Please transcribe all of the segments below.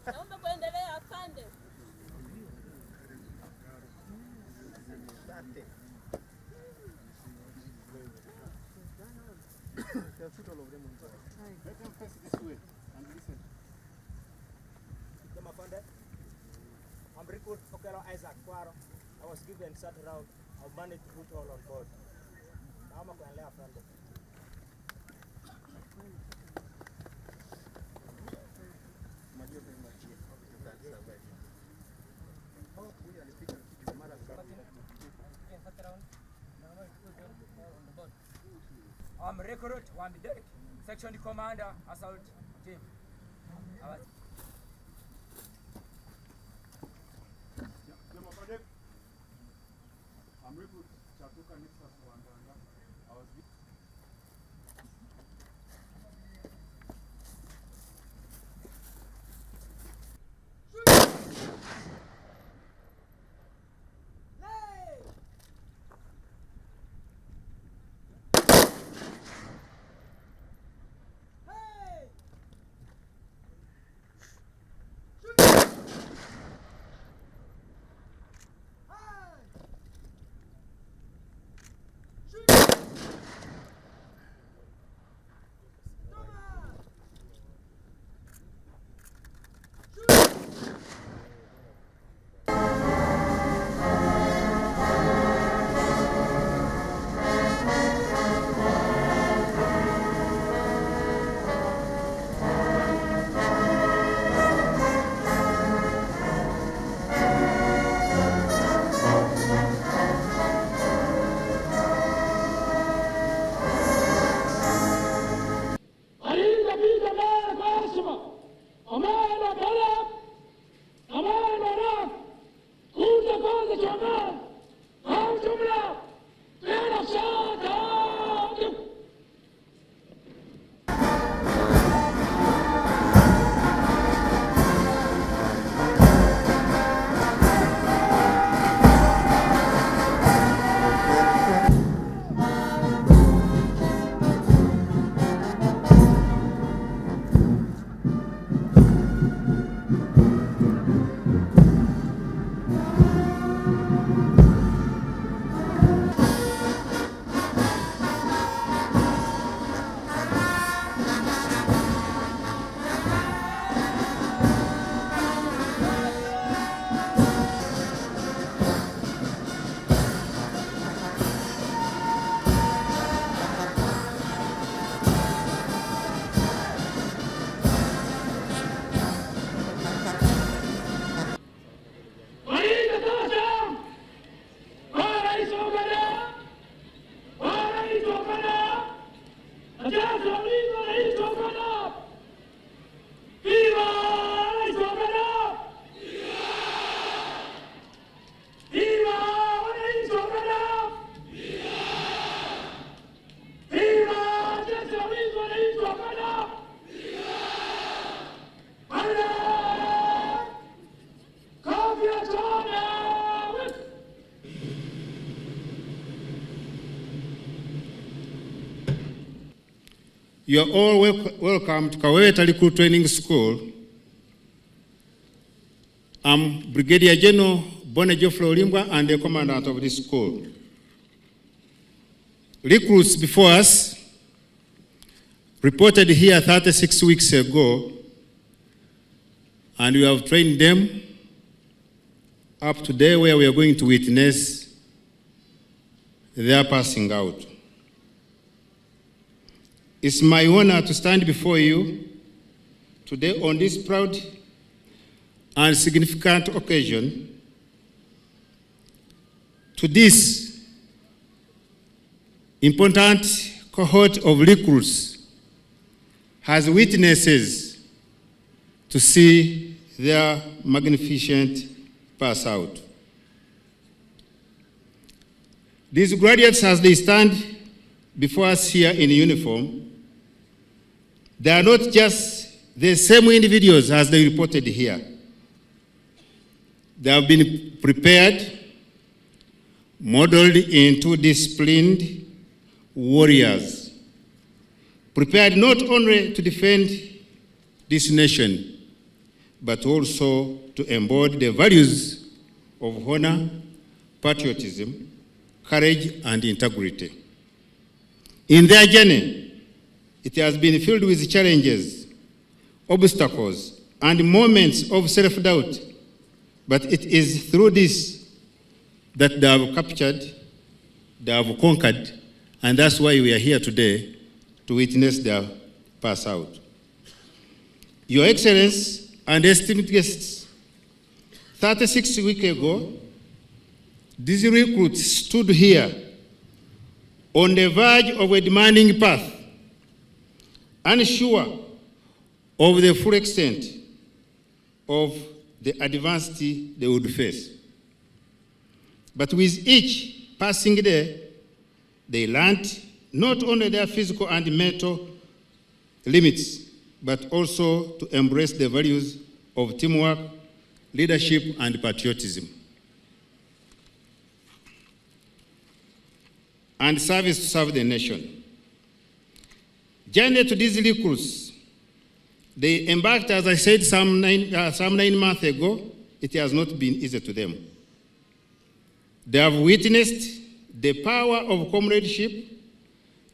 Naomba kuendelea, afande. I'm recruit Okero Isaac Kwaro. I was given certain round. I've managed to put all on board. Now I'm going to lay a friend. I'm recruit Wambi Derek, section commander, assault team. I'm recruit Chatuka Nixas Wandanga. I was You are all welcome to Kaweweta Recruit Training School. I'm Brigadier General Bone Geoffrey Olimbwa and the commandant of this school. Recruits before us reported here 36 weeks ago, and we have trained them up to today, where we are going to witness their passing out. It's my honor to stand before you today on this proud and significant occasion. To this important cohort of recruits as witnesses to see their magnificent pass out. These graduates, as they stand before us here in uniform, they are not just the same individuals as they reported here. They have been prepared, modeled into disciplined warriors, prepared not only to defend this nation, but also to embody the values of honor, patriotism, courage, and integrity. In their journey, it has been filled with challenges, obstacles, and moments of self-doubt, but it is through this that they have captured, they have conquered, and that's why we are here today to witness their pass out. Your Excellency and esteemed guests, 36 weeks ago, these recruits stood here on the verge of a demanding path, unsure of the full extent of the adversity they would face. But with each passing day, they learned not only their physical and mental limits, but also to embrace the values of teamwork, leadership, and patriotism, and service to serve the nation. Journey to these recruits, they embarked, as I said, some 9 months ago. It has not been easy to them. They have witnessed the power of comradeship,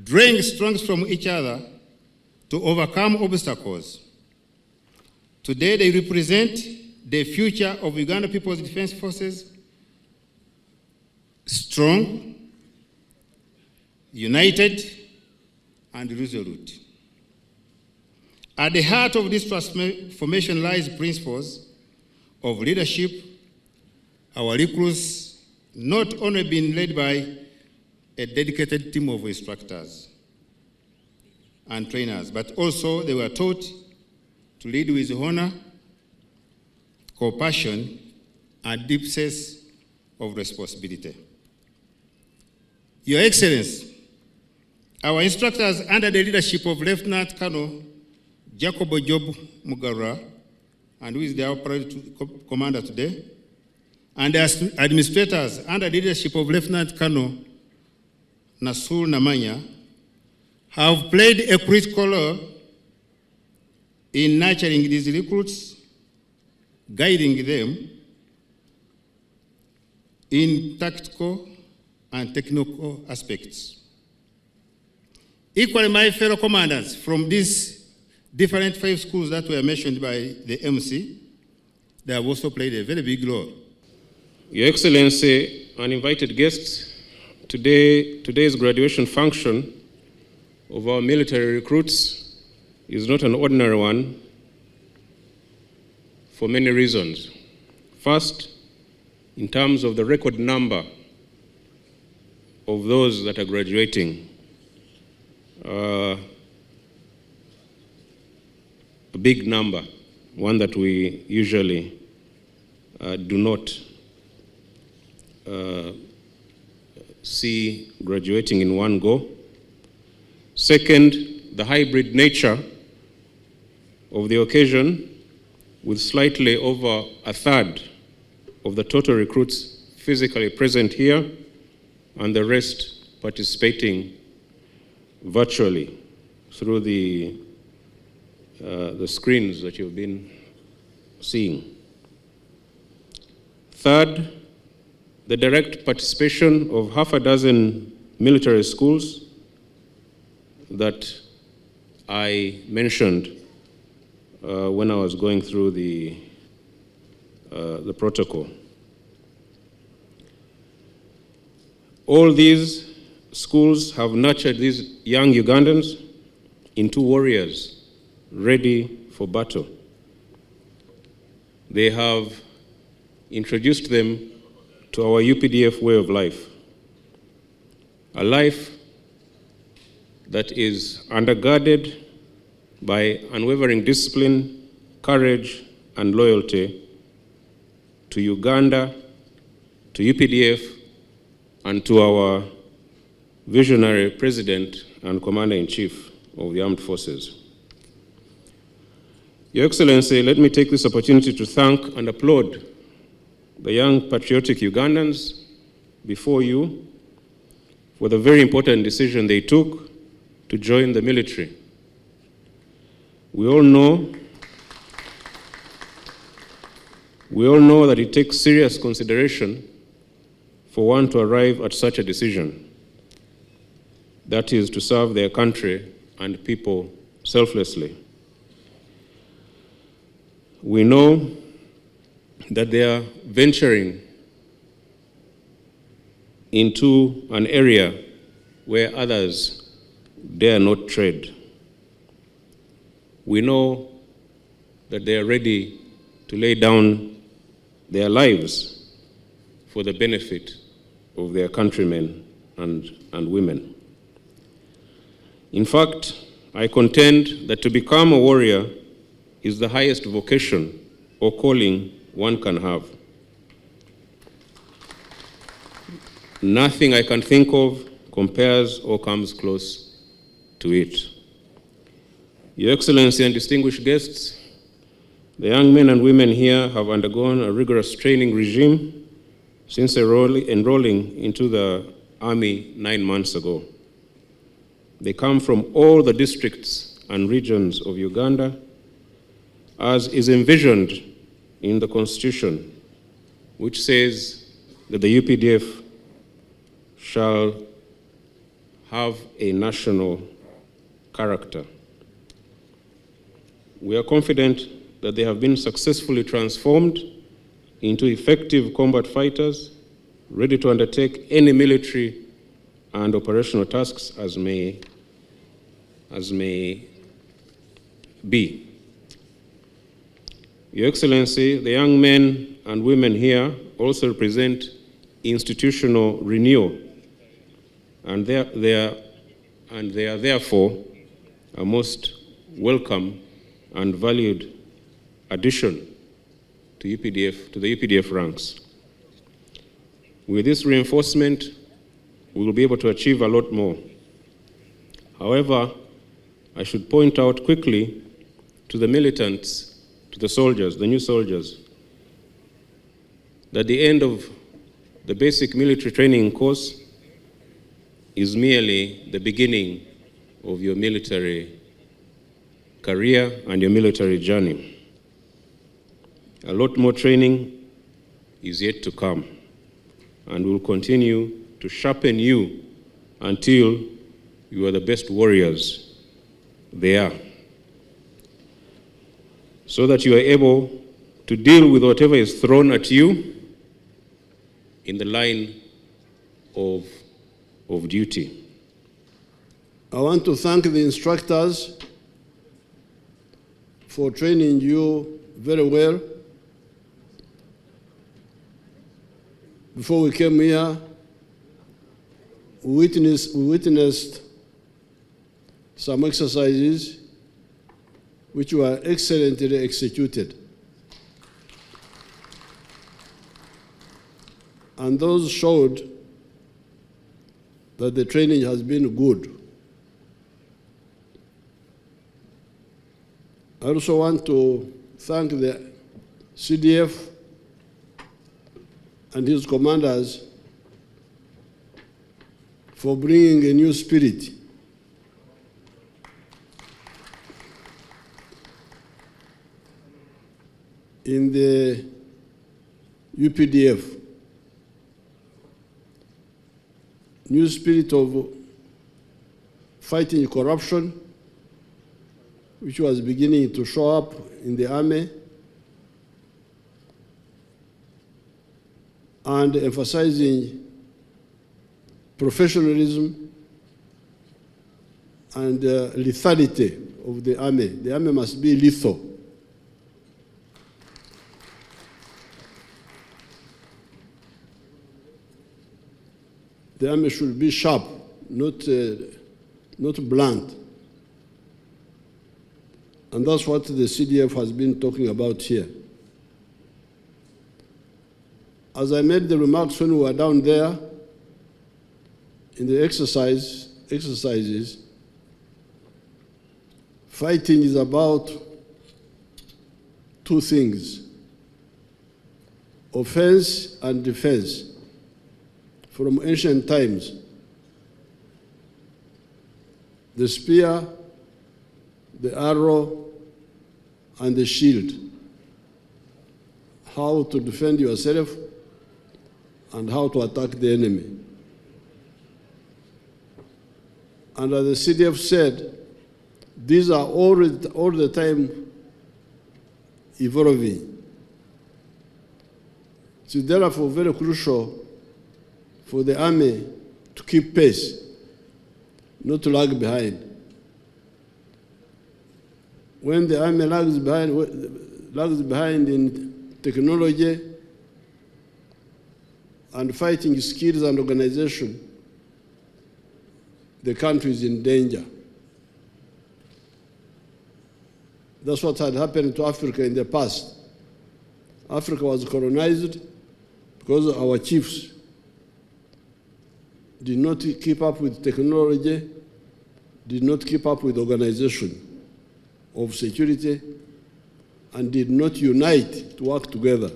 drawing strength from each other to overcome obstacles. Today, they represent the future of Uganda People's Defense Forces, strong, united, and resolute. At the heart of this transformation lies principles of leadership. Our recruits not only been led by a dedicated team of instructors and trainers, but also they were taught to lead with honor, compassion, and deep sense of responsibility. Your Excellency, our instructors under the leadership of Lieutenant Colonel Jacob Job Mugarura, and who is the operating commander today, and the administrators under the leadership of Lieutenant Colonel Nasul Namanya, have played a critical role in nurturing these recruits, guiding them in tactical and technical aspects. Equally, my fellow commanders from these different 5 schools that were mentioned by the MC, they have also played a very big role. Your Excellency and invited guests, today's graduation function of our military recruits is not an ordinary one for many reasons. First, in terms of the record number of those that are graduating, a big number, one that we usually do not see graduating in one go. Second, the hybrid nature of the occasion, with slightly over a third of the total recruits physically present here and the rest participating virtually through the screens that you've been seeing. Third, the direct participation of half a dozen military schools that I mentioned when I was going through the protocol. All these schools have nurtured these young Ugandans into warriors ready for battle. They have introduced them to our UPDF way of life, a life that is undergirded by unwavering discipline, courage, and loyalty to Uganda, to UPDF, and to our visionary President and Commander-in-Chief of the Armed Forces. Your Excellency, let me take this opportunity to thank and applaud the young patriotic Ugandans before you for the very important decision they took to join the military. We all know We all know that it takes serious consideration for one to arrive at such a decision, that is, to serve their country and people selflessly. We know that they are venturing into an area where others dare not tread. We know that they are ready to lay down their lives for the benefit of their countrymen and women. In fact, I contend that to become a warrior is the highest vocation or calling one can have. Nothing I can think of compares or comes close to it. Your Excellency and distinguished guests, the young men and women here have undergone a rigorous training regime since enrolling into the Army 9 months ago. They come from all the districts and regions of Uganda, as is envisioned in the Constitution, which says that the UPDF shall have a national character. We are confident that they have been successfully transformed into effective combat fighters, ready to undertake any military and operational tasks as may be. Your Excellency, the young men and women here also represent institutional renewal, and they are therefore a most welcome and valued addition to the UPDF ranks. With this reinforcement, we will be able to achieve a lot more. However, I should point out quickly to the militants, to the soldiers, the new soldiers, that the end of the basic military training course is merely the beginning of your military career and your military journey. A lot more training is yet to come, and will continue to sharpen you until you are the best warriors there, so that you are able to deal with whatever is thrown at you in the line of duty. I want to thank the instructors for training you very well. Before we came here, we witnessed some exercises which were excellently executed. And those showed that the training has been good. I also want to thank the CDF and his commanders for bringing a new spirit in the UPDF. New spirit of fighting corruption, which was beginning to show up in the army, and emphasizing professionalism and lethality of the army. The army must be lethal. The army should be sharp, not blunt. And that's what the CDF has been talking about here. As I made the remarks when we were down there in the exercises, fighting is about two things: offense and defense. From ancient times, the spear, the arrow, and the shield how to defend yourself and how to attack the enemy. And as the CDF said, these are all the time evolving. It's therefore very crucial for the army to keep pace, not to lag behind. When the army lags behind in technology and fighting skills and organization, the country is in danger. That's what had happened to Africa in the past. Africa was colonized because our chiefs did not keep up with technology, did not keep up with organization of security, and did not unite to work together.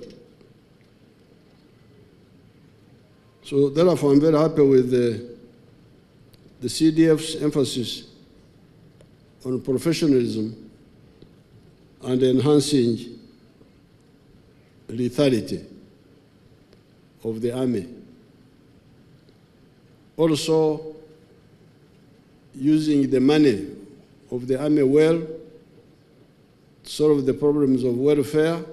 So therefore, I'm very happy with the CDF's emphasis on professionalism and enhancing lethality of the army. Also, using the money of the army well to solve the problems of welfare,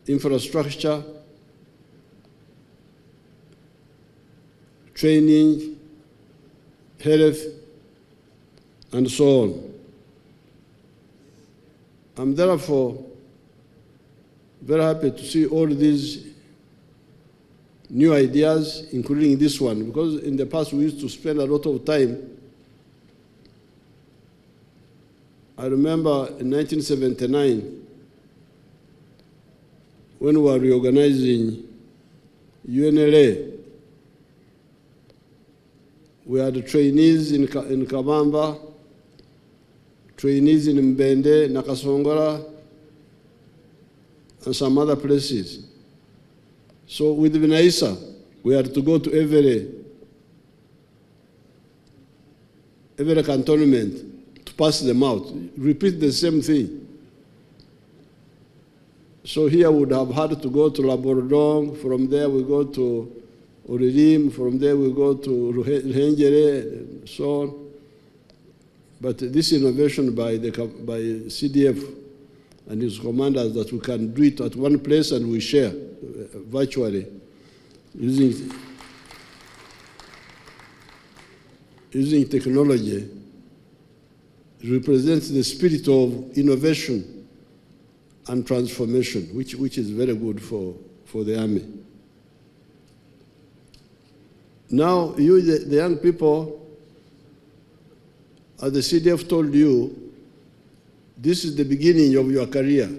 infrastructure, training, health, and so on. I'm therefore very happy to see all these new ideas, including this one, because in the past we used to spend a lot of time. I remember in 1979, when we were reorganizing UNLA, we had trainees in Kabamba, trainees in Mbende, Nakasongola, and some other places. So with Vinaisa, we had to go to every cantonment to pass them out, repeat the same thing. So here we would have had to go to Labourdon, from there we go to Oririm, from there we go to Ruhengeri, and so on. But this innovation by CDF and his commanders that we can do it at one place and we share virtually using technology represents the spirit of innovation and transformation, which is very good for the army. Now, you, the young people, as the CDF told you, this is the beginning of your career.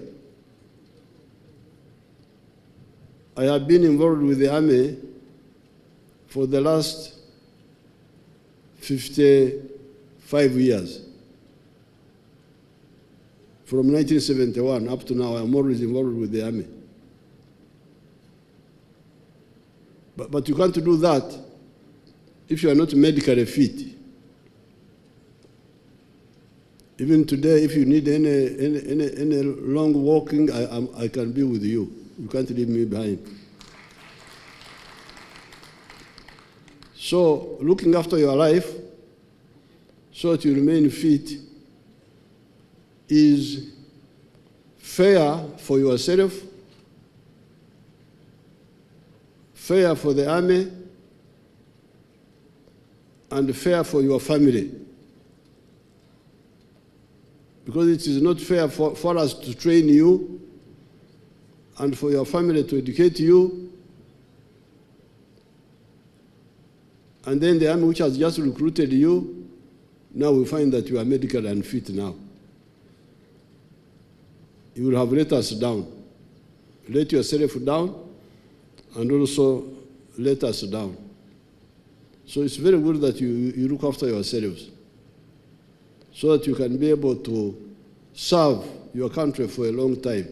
I have been involved with the army for the last 55 years. From 1971 up to now, I'm always involved with the army. But you can't do that if you are not medically fit. Even today, if you need any long walking, I can be with you. You can't leave me behind. So, looking after your life so that you remain fit is fair for yourself, fair for the army, and fair for your family. Because it is not fair for us to train you and for your family to educate you, and then the army which has just recruited you, now we find that you are medically unfit now. You will have let us down. Let yourself down and also let us down. So it's very good that you look after yourselves so that you can be able to serve your country for a long time.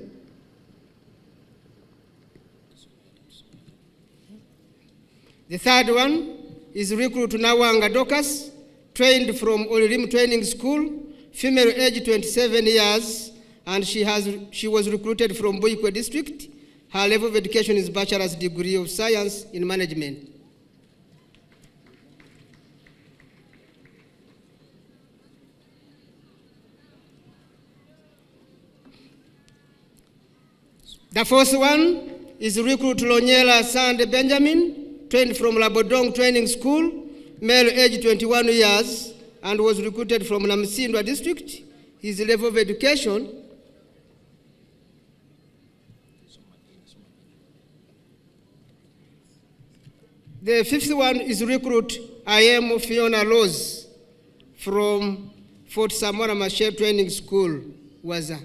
The third one is recruit Nawanga Dokas, trained from Oririm Training School, female age 27 years, and she was recruited from Buikwe district. Her level of education is bachelor's degree of science in management. The first one is recruit Lonyela Sande Benjamin, trained from Labodong Training School, male age 21 years, and was recruited from Namsindwa district. His level of education The fifth one is recruit I.M. Fiona Rose from Fort Samora Machel Training School, Waza.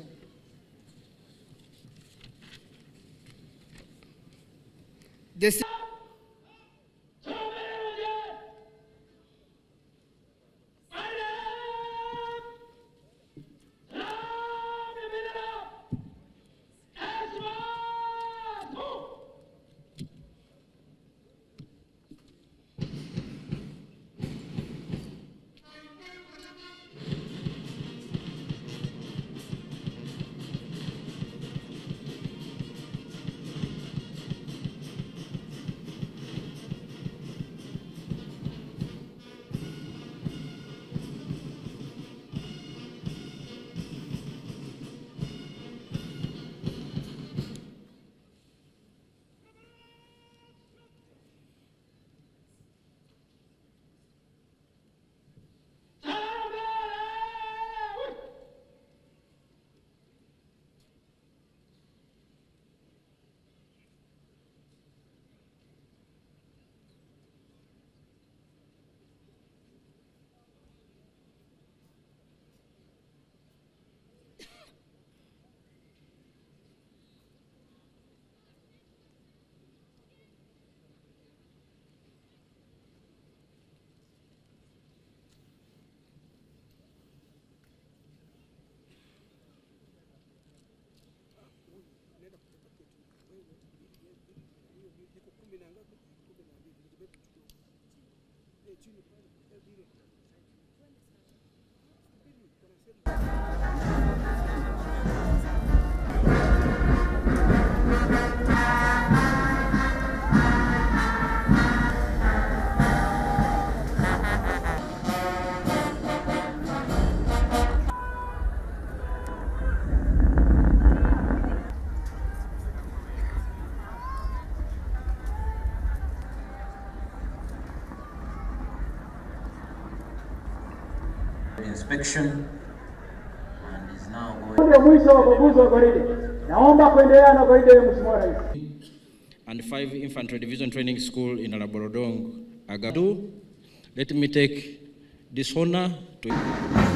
Inspection and is now going. And 5 Infantry Division Training School in Alaborodong, Agadu. Let me take this honor to